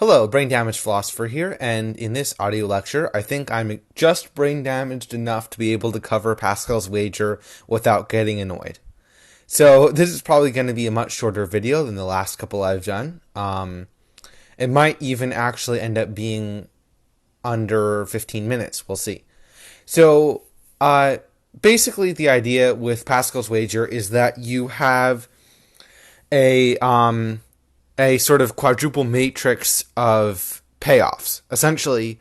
Hello, Brain Damaged Philosopher here, and in this audio lecture, I think I'm just brain damaged enough to be able to cover Pascal's wager without getting annoyed. So this is probably going to be a much shorter video than the last couple I've done. It might even actually end up being under 15 minutes. We'll see. So basically the idea with Pascal's wager is that you have a sort of quadruple matrix of payoffs. Essentially,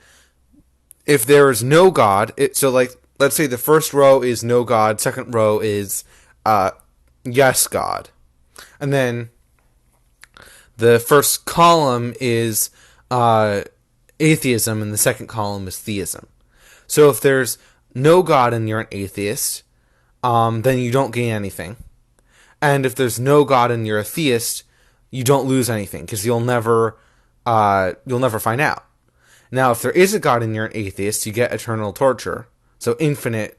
if there is no God, let's say the first row is no God, second row is yes God, and then the first column is atheism, and the second column is theism. So if there's no God and you're an atheist, then you don't gain anything, and if there's no God and you're a theist, you don't lose anything because you'll never find out. Now, if there is a God and you're an atheist, you get eternal torture, so infinite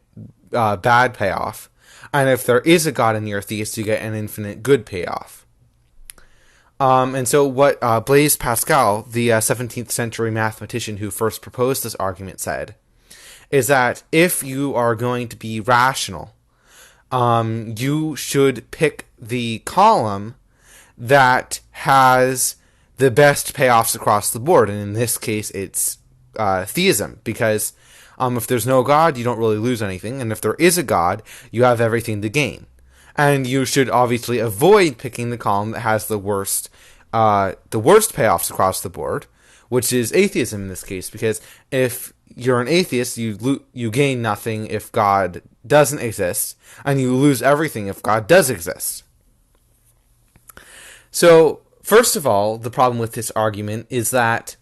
bad payoff. And if there is a God and you're a theist, you get an infinite good payoff. And so what Blaise Pascal, the 17th century mathematician who first proposed this argument, said is that if you are going to be rational, you should pick the column that has the best payoffs across the board. And in this case, it's theism, because if there's no God, you don't really lose anything. And if there is a God, you have everything to gain. And you should obviously avoid picking the column that has the worst payoffs across the board, which is atheism in this case, because if you're an atheist, you gain nothing if God doesn't exist, and you lose everything if God does exist. So, first of all, the problem with this argument is that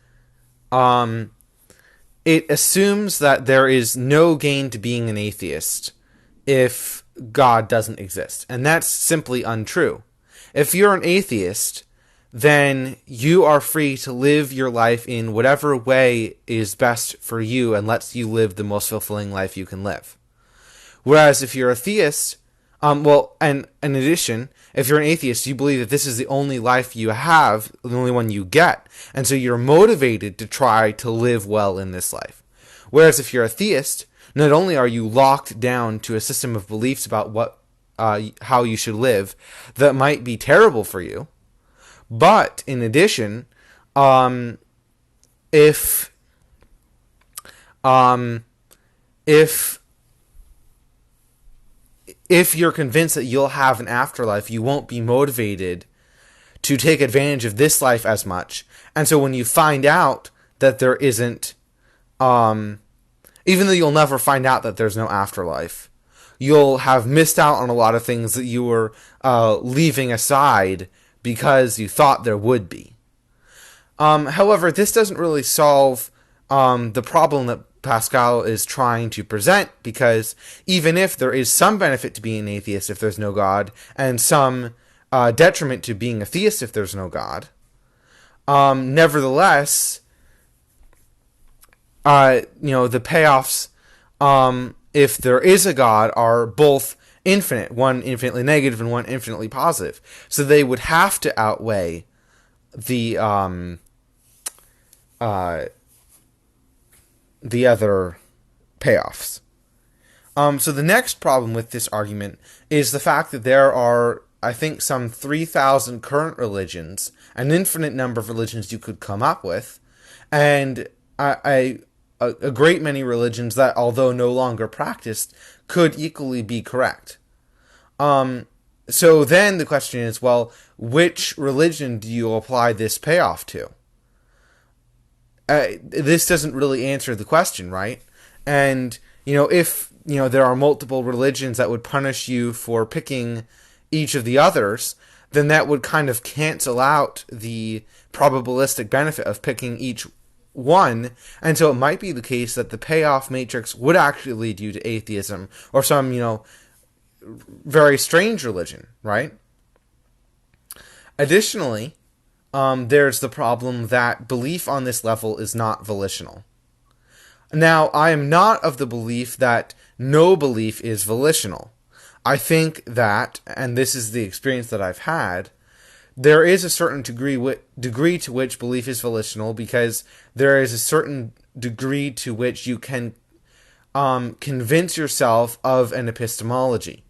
it assumes that there is no gain to being an atheist if God doesn't exist. And that's simply untrue. If you're an atheist, then you are free to live your life in whatever way is best for you and lets you live the most fulfilling life you can live. Whereas if you're a theist, and in addition, if you're an atheist, you believe that this is the only life you have, the only one you get, and so you're motivated to try to live well in this life. Whereas if you're a theist, not only are you locked down to a system of beliefs about how you should live that might be terrible for you, but in addition, if you're convinced that you'll have an afterlife, you won't be motivated to take advantage of this life as much. And so when you find out that there isn't, even though you'll never find out that there's no afterlife, you'll have missed out on a lot of things that you were leaving aside because you thought there would be. However, this doesn't really solve the problem that Pascal is trying to present, because even if there is some benefit to being an atheist if there's no God, and some detriment to being a theist if there's no God, nevertheless, the payoffs, if there is a God, are both infinite, one infinitely negative and one infinitely positive. So they would have to outweigh the other payoffs. So the next problem with this argument is the fact that there are, I think, some 3,000 current religions, an infinite number of religions you could come up with, and a great many religions that, although no longer practiced, could equally be correct. So then the question is, well, which religion do you apply this payoff to? This doesn't really answer the question, right? And, if, there are multiple religions that would punish you for picking each of the others, then that would kind of cancel out the probabilistic benefit of picking each one. And so it might be the case that the payoff matrix would actually lead you to atheism or some, very strange religion, right? Additionally, there's the problem that belief on this level is not volitional. Now, I am not of the belief that no belief is volitional. I think that, and this is the experience that I've had, there is a certain degree to which belief is volitional, because there is a certain degree to which you can convince yourself of an epistemology.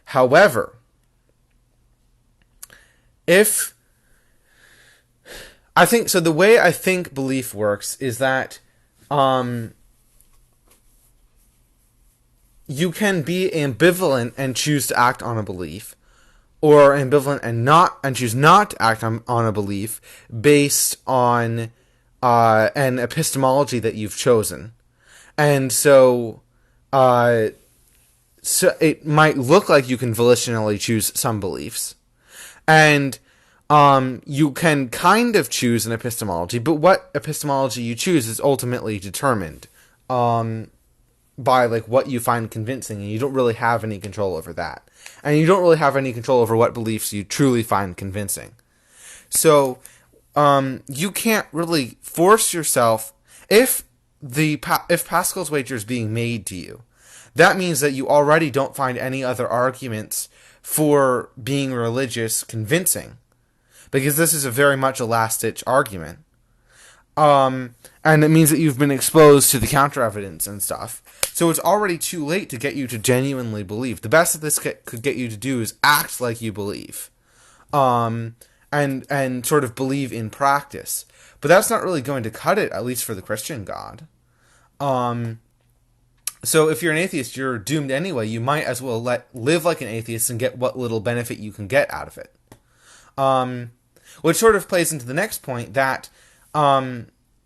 However, if I think so, the way I think belief works is that you can be ambivalent and choose to act on a belief, or ambivalent and choose not to act on a belief based on an epistemology that you've chosen. And so it might look like you can volitionally choose some beliefs, and you can kind of choose an epistemology, but what epistemology you choose is ultimately determined by like what you find convincing, and you don't really have any control over that. And you don't really have any control over what beliefs you truly find convincing. So you can't really force yourself. If Pascal's wager is being made to you, that means that you already don't find any other arguments for being religious convincing, because this is a very much a last-ditch argument. And it means that you've been exposed to the counter-evidence and stuff. So it's already too late to get you to genuinely believe. The best that this could get you to do is act like you believe. And sort of believe in practice. But that's not really going to cut it, at least for the Christian God. So if you're an atheist, you're doomed anyway. You might as well live like an atheist and get what little benefit you can get out of it. Which sort of plays into the next point, that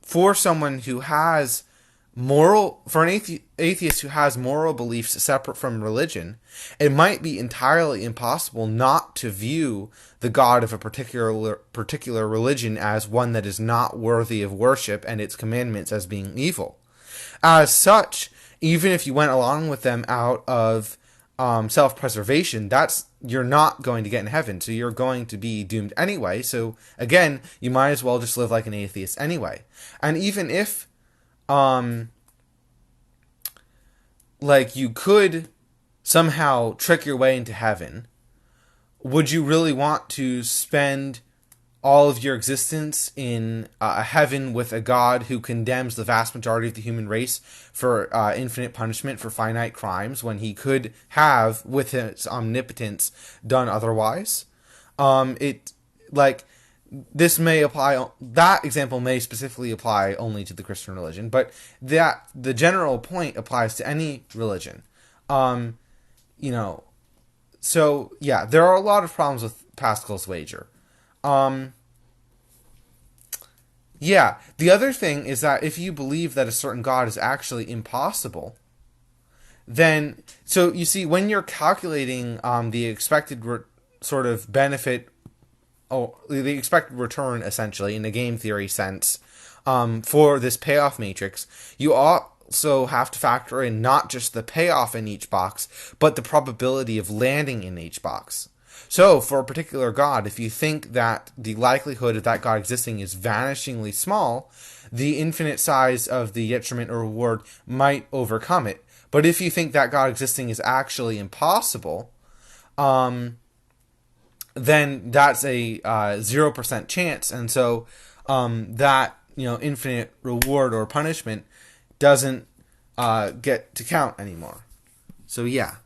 for someone who has for an atheist who has moral beliefs separate from religion, it might be entirely impossible not to view the God of a particular religion as one that is not worthy of worship, and its commandments as being evil. As such, even if you went along with them out of self-preservation, you're not going to get in heaven, so you're going to be doomed anyway. So again, you might as well just live like an atheist anyway. And even if like you could somehow trick your way into heaven, would you really want to spend all of your existence in a heaven with a God who condemns the vast majority of the human race for infinite punishment for finite crimes, when he could have, with his omnipotence, done otherwise? This may apply, that example may specifically apply only to the Christian religion, but the general point applies to any religion. So yeah, there are a lot of problems with Pascal's wager. Yeah, the other thing is that if you believe that a certain God is actually impossible, then, so you see, when you're calculating the expected sort of benefit, the expected return, essentially, in a game theory sense, for this payoff matrix, you also have to factor in not just the payoff in each box, but the probability of landing in each box. So, for a particular God, if you think that the likelihood of that God existing is vanishingly small, the infinite size of the detriment or reward might overcome it. But if you think that God existing is actually impossible, then that's a 0% chance, and so that infinite reward or punishment doesn't get to count anymore. So yeah.